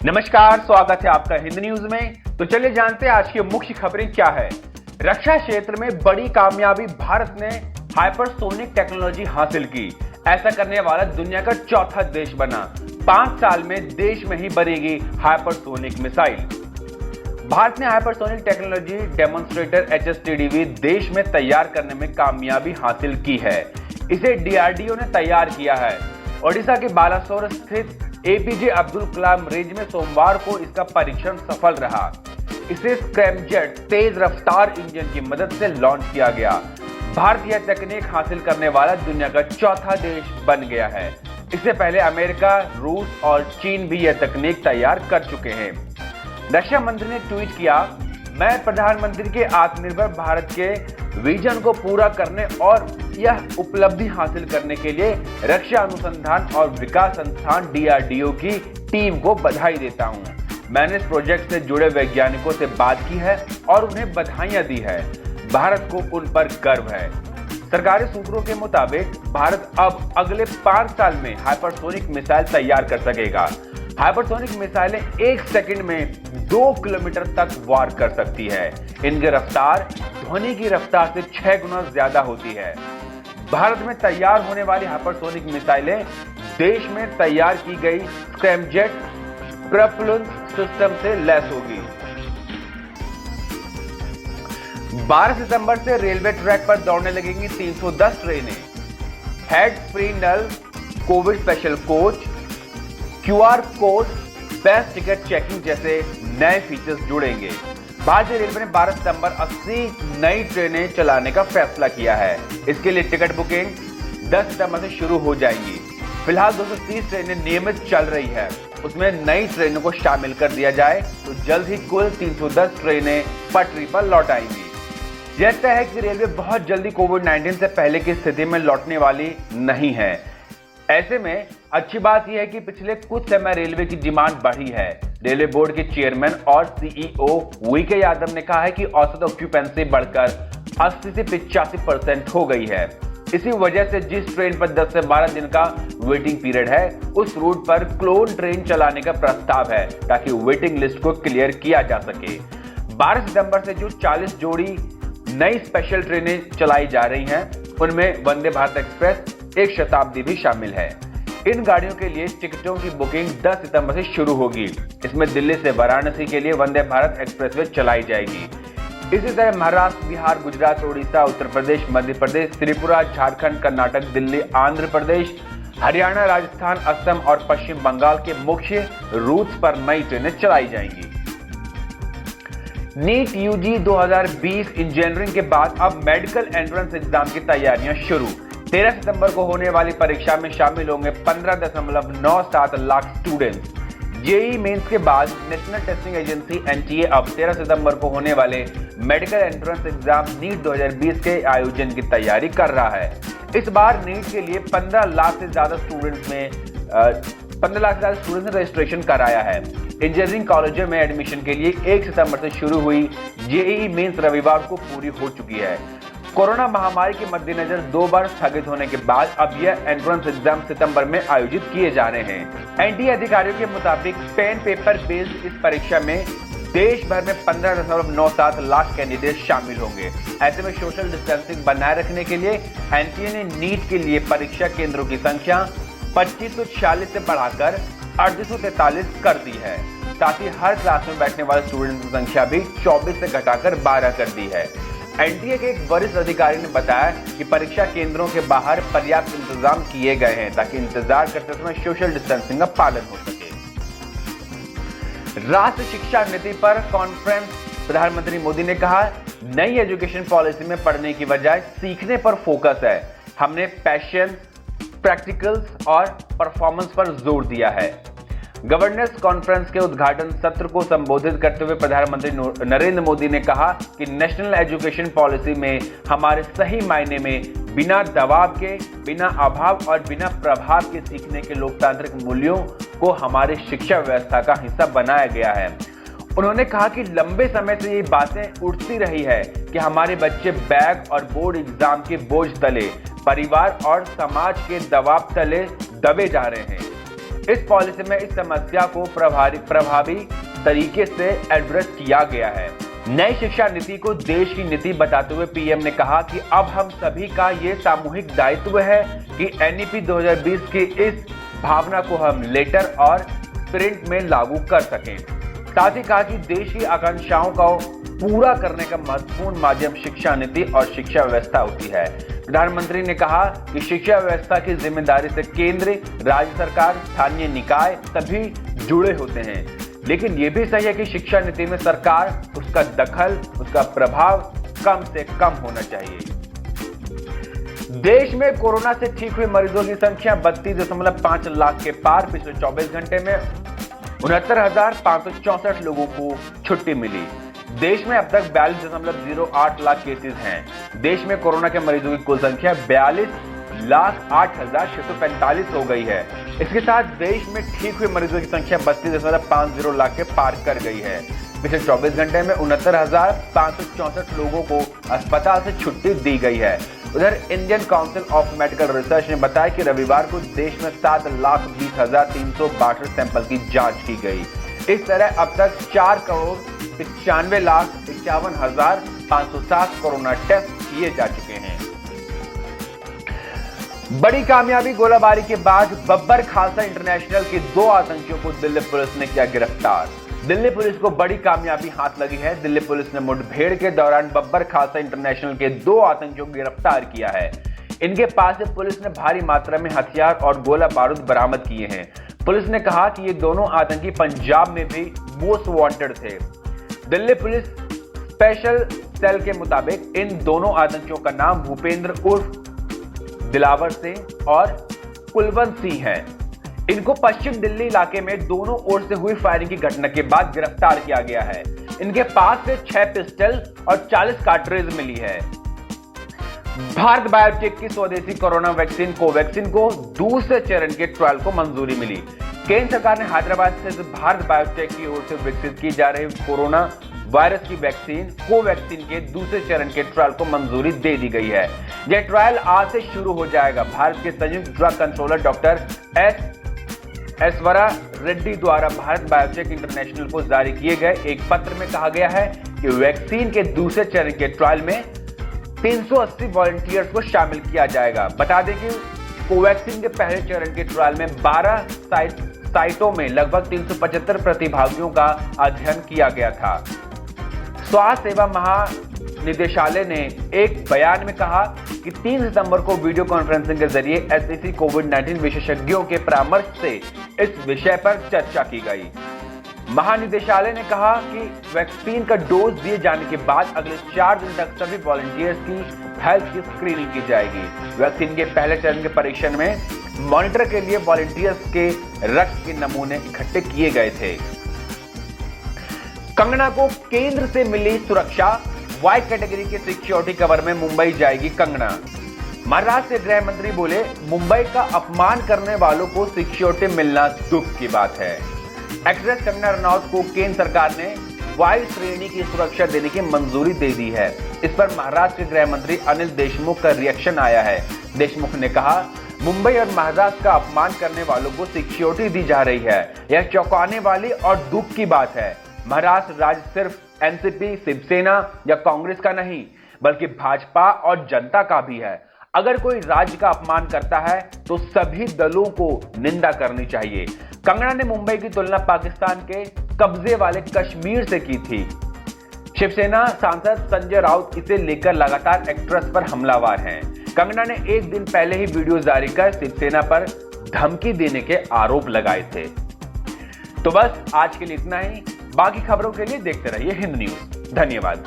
नमस्कार, स्वागत है आपका हिंद न्यूज में। तो चलिए जानते हैं आज की मुख्य खबरें क्या है। रक्षा क्षेत्र में बड़ी कामयाबी, भारत ने हाइपरसोनिक टेक्नोलॉजी हासिल की। ऐसा करने वाला दुनिया का चौथा देश बना। 5 साल में देश में ही बनेगी हाइपरसोनिक मिसाइल। भारत ने हाइपरसोनिक टेक्नोलॉजी डेमोन्स्ट्रेटर HSTDV देश में तैयार करने में कामयाबी हासिल की है। इसे DRDO ने तैयार किया है। ओडिशा के बालासोर स्थित APJ अब्दुल कलाम रेंज में सोमवार को इसका परीक्षण सफल रहा। इसे स्क्रैमजेट तेज रफ्तार इंजन की मदद से लॉन्च किया गया। भारत यह तकनीक हासिल करने वाला दुनिया का चौथा देश बन गया है। इससे पहले अमेरिका, रूस और चीन भी यह तकनीक तैयार कर चुके हैं। रक्षा मंत्री ने ट्वीट किया, मैं प्रधानमंत्री के आत्मनिर्भर भारत के विजन को पूरा करने और यह उपलब्धि हासिल करने के लिए रक्षा अनुसंधान और विकास संस्थान DRDO की टीम को बधाई देता हूं। मैंने इस प्रोजेक्ट से जुड़े वैज्ञानिकों से बात की है और उन्हें बधाइयां दी है। भारत को उन पर गर्व है। सरकारी सूत्रों के मुताबिक भारत अब अगले 5 साल में हाइपरसोनिक मिसाइल तैयार कर सकेगा। हाइपरसोनिक मिसाइलें 1 सेकंड में 2 किलोमीटर तक वार कर सकती है। इनकी रफ्तार ध्वनि की रफ्तार से 6 गुना ज्यादा होती है। भारत में तैयार होने वाली हाइपरसोनिक मिसाइलें देश में तैयार की गई स्क्रैमजेट प्रपल्शन सिस्टम से लैस होगी। 12 सितंबर से रेलवे ट्रैक पर दौड़ने लगेंगी 310 ट्रेनें। हेड फ्री नल, Covid special coach, QR code, best ticket checking जैसे नए फीचर्स जुड़ेंगे। भारतीय रेलवे ने 12 सितंबर 80 नई ट्रेनें चलाने का फैसला किया है। इसके लिए टिकट बुकिंग 10 सितंबर से शुरू हो जाएगी। फिलहाल 230 ट्रेनें नियमित चल रही है, उसमें नई ट्रेनों को शामिल कर दिया जाए तो जल्द ही कुल 310 ट्रेनें पटरी पर लौट आएंगी। यह तय है कि रेलवे बहुत जल्दी कोविड-19 से पहले की स्थिति में लौटने वाली नहीं है। ऐसे में अच्छी बात यह है कि पिछले कुछ समय रेलवे की डिमांड बढ़ी है। रेलवे बोर्ड के चेयरमैन और CEO VK यादव ने कहा है कि औसत ऑक्यूपेंसी बढ़कर 80 से 85% हो गई है। इसी वजह से जिस ट्रेन पर 10 से 12 दिन का वेटिंग पीरियड है, उस रूट पर क्लोन ट्रेन चलाने का प्रस्ताव है ताकि वेटिंग लिस्ट को क्लियर किया जा सके। 12 सितंबर से जो 40 जोड़ी नई स्पेशल ट्रेनें चलाई जा रही हैं, उनमें वंदे भारत एक्सप्रेस, एक शताब्दी भी शामिल है। इन गाड़ियों के लिए टिकटों की बुकिंग 10 सितंबर से शुरू होगी। इसमें दिल्ली से वाराणसी के लिए वंदे भारत एक्सप्रेसवे चलाई जाएगी। इसी तरह महाराष्ट्र, बिहार, गुजरात, उड़ीसा, उत्तर प्रदेश, मध्य प्रदेश, त्रिपुरा, झारखंड, कर्नाटक, दिल्ली, आंध्र प्रदेश, हरियाणा, राजस्थान, असम और पश्चिम बंगाल के मुख्य रूट्स पर नई ट्रेनें चलाई जाएंगी। नीट UG 2020 इंजीनियरिंग के बाद अब मेडिकल एंट्रेंस एग्जाम की तैयारियां शुरू। 13 सितंबर को होने वाली परीक्षा में शामिल होंगे 15.97 लाख स्टूडेंट्स। JEE मेंस के बाद नेशनल टेस्टिंग एजेंसी NTA अब 13 सितंबर को होने वाले मेडिकल एंट्रेंस एग्जाम नीट 2020 के आयोजन की तैयारी कर रहा है। इस बार नीट के लिए 15 लाख से ज्यादा स्टूडेंट्स ने रजिस्ट्रेशन कराया है। इंजीनियरिंग कॉलेजों में एडमिशन के लिए 1 सितंबर से शुरू हुई JEE मेंस रविवार को पूरी हो चुकी है। कोरोना महामारी के मद्देनजर 2 बार स्थगित होने के बाद अब यह एंट्रेंस एग्जाम सितंबर में आयोजित किए जा रहे हैं। NTA अधिकारियों के मुताबिक पेन पेपर बेस्ड इस परीक्षा में देश भर में 15.97 लाख कैंडिडेट शामिल होंगे। ऐसे में सोशल डिस्टेंसिंग बनाए रखने के लिए NTA ने नीट के लिए परीक्षा केंद्रों की संख्या 2546 से बढ़ाकर 3843 कर दी है। साथ ही हर क्लास में बैठने वाले स्टूडेंट की संख्या भी 24 से घटाकर 12 कर दी है। NTA के एक वरिष्ठ अधिकारी ने बताया कि परीक्षा केंद्रों के बाहर पर्याप्त इंतजाम किए गए हैं ताकि इंतजार करते समय सोशल डिस्टेंसिंग का पालन हो सके। राष्ट्रीय शिक्षा नीति पर कॉन्फ्रेंस, प्रधानमंत्री मोदी ने कहा, नई एजुकेशन पॉलिसी में पढ़ने की बजाय सीखने पर फोकस है। हमने पैशन, प्रैक्टिकल्स और परफॉर्मेंस पर जोर दिया है। गवर्नेंस कॉन्फ्रेंस के उद्घाटन सत्र को संबोधित करते हुए प्रधानमंत्री नरेंद्र मोदी ने कहा कि नेशनल एजुकेशन पॉलिसी में हमारे सही मायने में बिना दबाव के, बिना अभाव और बिना प्रभाव के सीखने के लोकतांत्रिक मूल्यों को हमारी शिक्षा व्यवस्था का हिस्सा बनाया गया है। उन्होंने कहा कि लंबे समय से ये बातें उठती रही है कि हमारे बच्चे बैग और बोर्ड एग्जाम के बोझ तले, परिवार और समाज के दबाव तले दबे जा रहे हैं। इस पॉलिसी में इस समस्या को प्रभावी तरीके से एड्रेस किया गया है। नई शिक्षा नीति को देश की नीति बताते हुए पीएम ने कहा कि अब हम सभी का ये सामूहिक दायित्व है कि एनईपी 2020 की इस भावना को हम लेटर और स्पिरिट में लागू कर सकें। साथ ही कहा कि देश की आकांक्षाओं को पूरा करने का महत्वपूर्ण माध्यम शिक्षा नीति और शिक्षा व्यवस्था होती है। प्रधानमंत्री ने कहा कि शिक्षा व्यवस्था की जिम्मेदारी से केंद्र, राज्य सरकार, स्थानीय निकाय सभी जुड़े होते हैं, लेकिन यह भी सही है कि शिक्षा नीति में सरकार, उसका दखल, उसका प्रभाव कम से कम होना चाहिए। देश में कोरोना से ठीक हुए मरीजों की संख्या 32.5 लाख के पार। पिछले 24 घंटे में 69,564 लोगों को छुट्टी मिली। देश में अब तक 42.08 लाख केसेस हैं। देश में कोरोना के मरीजों की कुल संख्या 42,08,645 हो गई है। इसके साथ देश में ठीक हुए मरीजों की संख्या 32.50 लाख के पार कर गई है। पिछले 24 घंटे में 69,564 लोगों को अस्पताल से छुट्टी दी गई है। उधर Indian council of medical research ने बताया कि रविवार को देश में 7,20,362 सैंपल की जांच की गई। इस तरह अब तक 4,95,51,507 कोरोना टेस्ट किए जा चुके हैं। बड़ी कामयाबी गोलाबारी के बाद बब्बर खालसा इंटरनेशनल के 2 आतंकियों को दिल्ली पुलिस ने किया गिरफ्तार। दिल्ली पुलिस को बड़ी कामयाबी हाथ लगी है। दिल्ली पुलिस ने मुठभेड़ के दौरान बब्बर खालसा इंटरनेशनल के 2 आतंकियों को गिरफ्तार किया है। इनके पास से पुलिस ने भारी मात्रा में हथियार और गोला बारूद बरामद किए हैं। पुलिस ने कहा कि ये दोनों आतंकी पंजाब में भी मोस्ट वांटेड थे। दिल्ली पुलिस स्पेशल सेल के मुताबिक इन दोनों आतंकियों का नाम भूपेंद्र उर्फ दिलावर सिंह और कुलवंत सिंह है। इनको पश्चिम दिल्ली इलाके में दोनों ओर से हुई फायरिंग की घटना के बाद गिरफ्तार किया गया है। इनके पास से 6 पिस्टल और 40 कार्ट्रिज मिली है। भारत बायोटेक की स्वदेशी कोरोना वैक्सीन कोवैक्सीन को दूसरे चरण के ट्रायल को मंजूरी मिली। केंद्र सरकार ने हैदराबाद स्थित भारत बायोटेक की ओर से विकसित की जा रही कोरोना वायरस की वैक्सीन कोवैक्सीन के दूसरे चरण के ट्रायल को मंजूरी दे दी गई है। यह ट्रायल आज से शुरू हो जाएगा। भारत के संयुक्त drug controller doctor Aishwarya Reddy द्वारा भारत बायोटेक इंटरनेशनल को जारी किए गए एक पत्र में कहा गया है कि वैक्सीन के दूसरे चरण के ट्रायल में 380 वॉलंटियर्स को शामिल किया जाएगा। बता दें कि कोवैक्सीन के पहले चरण के ट्रायल में 12 साइटों में लगभग 375 प्रतिभागियों का अध्ययन किया गया था। स्वास्थ्य सेवा महानिदेशालय ने एक बयान में कहा कि 3 सितंबर को वीडियो कॉन्फ्रेंसिंग के जरिए एससीसी कोविड-19 विशेषज्ञों के परामर्श से इस विषय पर चर्चा की गई। महानिदेशालय ने कहा कि वैक्सीन का डोज दिए जाने के बाद अगले 4 दिन तक सभी वॉलंटियर्स की हेल्थ की स्क्रीनिंग की जाएगी। वैक्सीन के पहले चरण के परीक्षण में मॉनिटर के लिए वॉलंटियर्स के रक्त के नमूने इकट्ठे किए गए थे। कंगना को केंद्र से मिली सुरक्षा। वाई कैटेगरी के सिक्योरिटी कवर में मुंबई जाएगी कंगना। महाराष्ट्र के गृह मंत्री बोले, मुंबई का अपमान करने वालों को सिक्योरिटी मिलना दुख की बात है। एक्ट्रेस कंगना रनौत को केंद्र सरकार ने वाई श्रेणी की सुरक्षा देने की मंजूरी दे दी है। इस पर महाराष्ट्र के गृह मंत्री अनिल देशमुख का रिएक्शन आया है। देशमुख ने कहा, मुंबई और महाराष्ट्र का अपमान करने वालों को सिक्योरिटी दी जा रही है। यह चौंकाने वाली और दुख की बात है। महाराष्ट्र राज्य सिर्फ एनसीपी, शिवसेना या कांग्रेस का नहीं, बल्कि भाजपा और जनता का भी है। अगर कोई राज्य का अपमान करता है तो सभी दलों को निंदा करनी चाहिए। कंगना ने मुंबई की तुलना पाकिस्तान के कब्जे वाले कश्मीर से की थी। शिवसेना सांसद संजय राउत इसे लेकर लगातार एक्ट्रेस पर हमलावर हैं। कंगना ने एक दिन पहले ही वीडियो जारी कर शिवसेना पर धमकी देने के आरोप लगाए थे। तो बस आज के लिए इतना ही। बाकी खबरों के लिए देखते रहिए हिंद न्यूज। धन्यवाद।